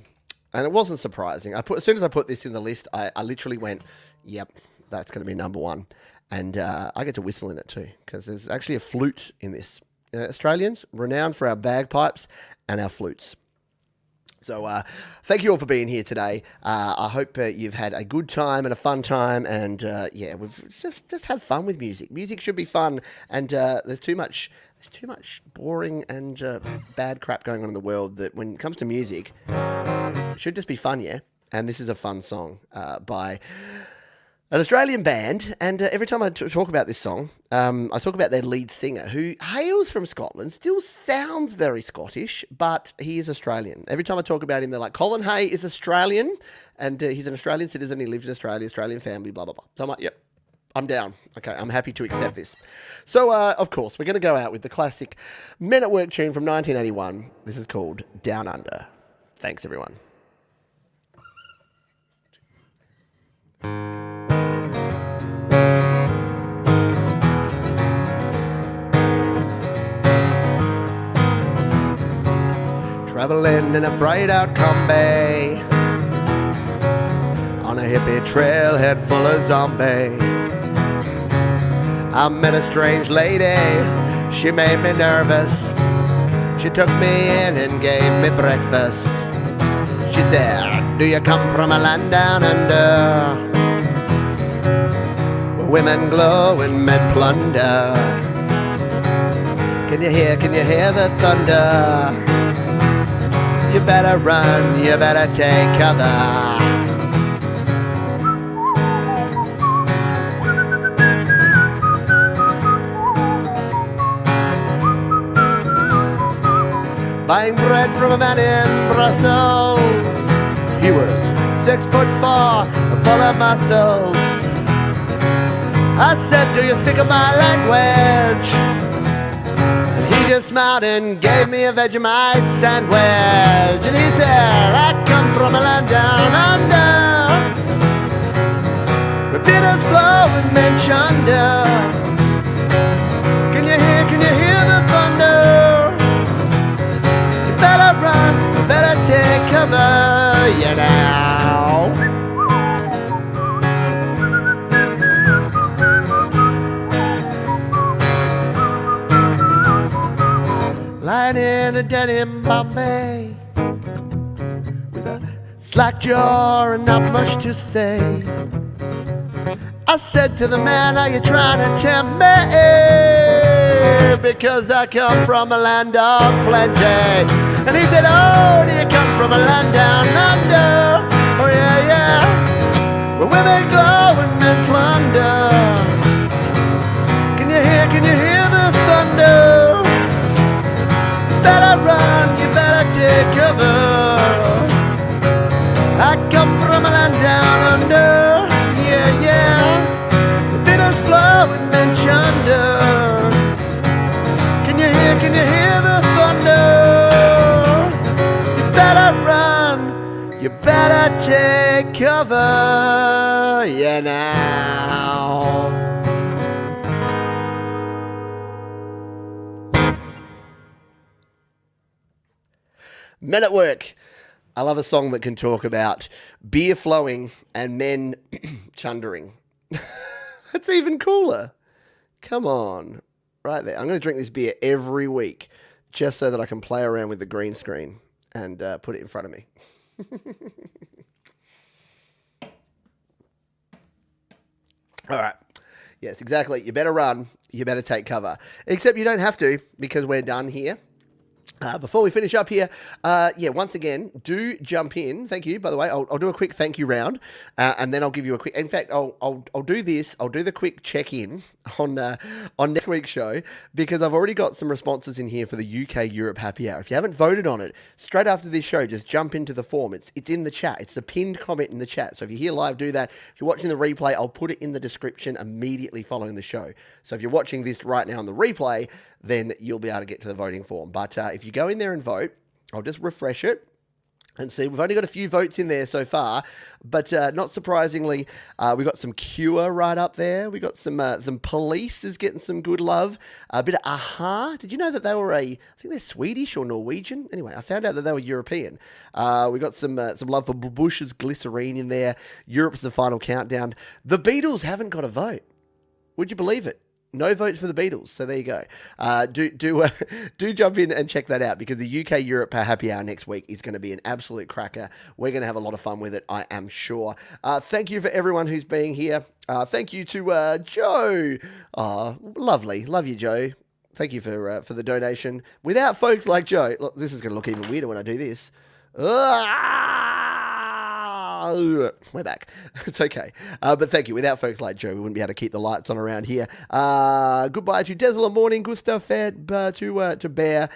and it wasn't surprising. As soon as I put this in the list, I literally went, yep, that's going to be number one. And I get to whistle in it too, because there's actually a flute in this. Australians, renowned for our bagpipes and our flutes. So thank you all for being here today. I hope you've had a good time and a fun time. And yeah, we've just have fun with music. Music should be fun. And there's too much boring and bad crap going on in the world that when it comes to music, it should just be fun, yeah? And this is a fun song by an Australian band, and every time I talk about this song, I talk about their lead singer, who hails from Scotland, still sounds very Scottish, but he is Australian. Every time I talk about him, they're like, Colin Hay is Australian, and he's an Australian citizen, he lives in Australia, Australian family, blah, blah, blah. So I'm like, yep, I'm down. Okay, I'm happy to accept this. So, of course, we're going to go out with the classic Men at Work tune from 1981. This is called Down Under. Thanks, everyone. Traveling in a fried-out combi on a hippie trailhead full of zombies. I met a strange lady, she made me nervous. She took me in and gave me breakfast. She said, do you come from a land down under, where women glow and men plunder? Can you hear the thunder? You better run, you better take cover. Buying bread from a man in Brussels. He was 6'4", full of muscles. I said, do you speak my language? He just smiled and gave me a Vegemite sandwich. And he said, I come from a land down under, where bitters flow and men chunder. Can you hear the thunder? You better run, you better take cover, you know. Lying in a den in Bombay, with a slack jaw and not much to say, I said to the man, are you trying to tempt me? Because I come from a land of plenty. And he said, oh, do you come from a land down under? Oh yeah, yeah, where women glow and men plunder. Can you hear the thunder? Better run, you better take cover. I come from a land down under, yeah, yeah. The bitters flow and men chunder. Can you hear the thunder? You better run, you better take cover, yeah now. Men at Work. I love a song that can talk about beer flowing and men chundering. That's even cooler. Come on. Right there. I'm going to drink this beer every week just so that I can play around with the green screen and put it in front of me. All right. Yes, exactly. You better run. You better take cover. Except you don't have to because we're done here. Before we finish up here, once again, do jump in. Thank you. By the way, I'll do a quick thank you round, and then I'll give you a quick. In fact, I'll do this. I'll do the quick check in on next week's show because I've already got some responses in here for the UK Europe Happy Hour. If you haven't voted on it, straight after this show, just jump into the form. It's in the chat. It's the pinned comment in the chat. So if you're here live, do that. If you're watching the replay, I'll put it in the description immediately following the show. So if you're watching this right now on the replay, then you'll be able to get to the voting form. But if you go in there and vote, I'll just refresh it and see. We've only got a few votes in there so far, but not surprisingly, we got some Cure right up there. We got some Police is getting some good love. A bit of Aha. Did you know that they were I think they're Swedish or Norwegian? Anyway, I found out that they were European. We got some love for Bush's Glycerine in there. Europe's the Final Countdown. The Beatles haven't got a vote. Would you believe it? No votes for the Beatles, so there you go. Do jump in and check that out because the UK Europe Happy Hour next week is going to be an absolute cracker. We're going to have a lot of fun with it, I am sure. Thank you for everyone who's being here. Thank you to Joe. Lovely, love you, Joe. Thank you for the donation. Without folks like Joe, look, this is going to look even weirder when I do this. We're back. It's okay. But thank you. Without folks like Joe, we wouldn't be able to keep the lights on around here. Goodbye to Desola Morning, Gustav Fed, to Bear.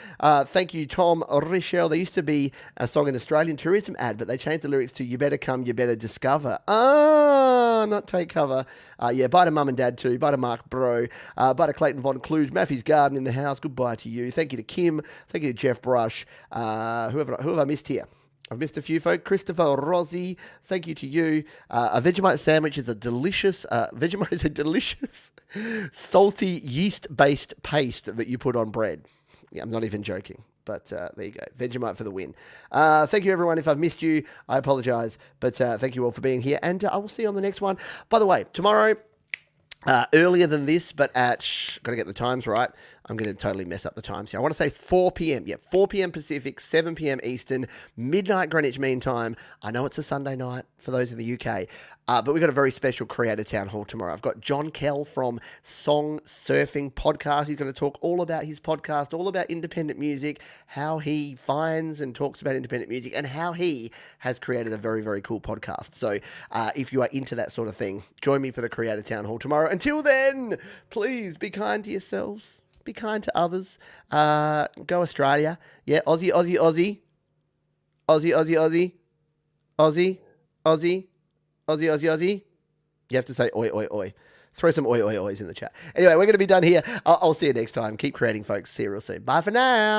Thank you, Tom Richel. There used to be a song in Australian tourism ad, but they changed the lyrics to You Better Come, You Better Discover. Not take cover. Bye to Mum and Dad too. Bye to Mark Bro. Bye to Clayton Von Clues. Matthew's Garden in the house. Goodbye to you. Thank you to Kim. Thank you to Jeff Brush. Who have I missed here? I've missed a few folk. Christopher Rossi, thank you to you. A Vegemite sandwich is a delicious, Vegemite is a delicious salty yeast-based paste that you put on bread. Yeah, I'm not even joking, but there you go. Vegemite for the win. Thank you, everyone. If I've missed you, I apologize, but thank you all for being here, and I will see you on the next one. By the way, tomorrow, earlier than this, but got to get the times right. I'm going to totally mess up the times here. I want to say 4 p.m. Yeah, 4 p.m. Pacific, 7 p.m. Eastern, midnight Greenwich Mean Time. I know it's a Sunday night for those in the UK, but we've got a very special Creator Town Hall tomorrow. I've got John Kell from Song Surfing Podcast. He's going to talk all about his podcast, all about independent music, how he finds and talks about independent music, and how he has created a very, very cool podcast. So if you are into that sort of thing, join me for the Creator Town Hall tomorrow. Until then, please be kind to yourselves. Be kind to others. Go Australia. Yeah, Aussie, Aussie, Aussie. Aussie, Aussie, Aussie. Aussie, Aussie. Aussie, Aussie, Aussie. You have to say oi, oi, oi. Throw some oi, oi, ois in the chat. Anyway, we're going to be done here. I'll see you next time. Keep creating, folks. See you real soon. Bye for now.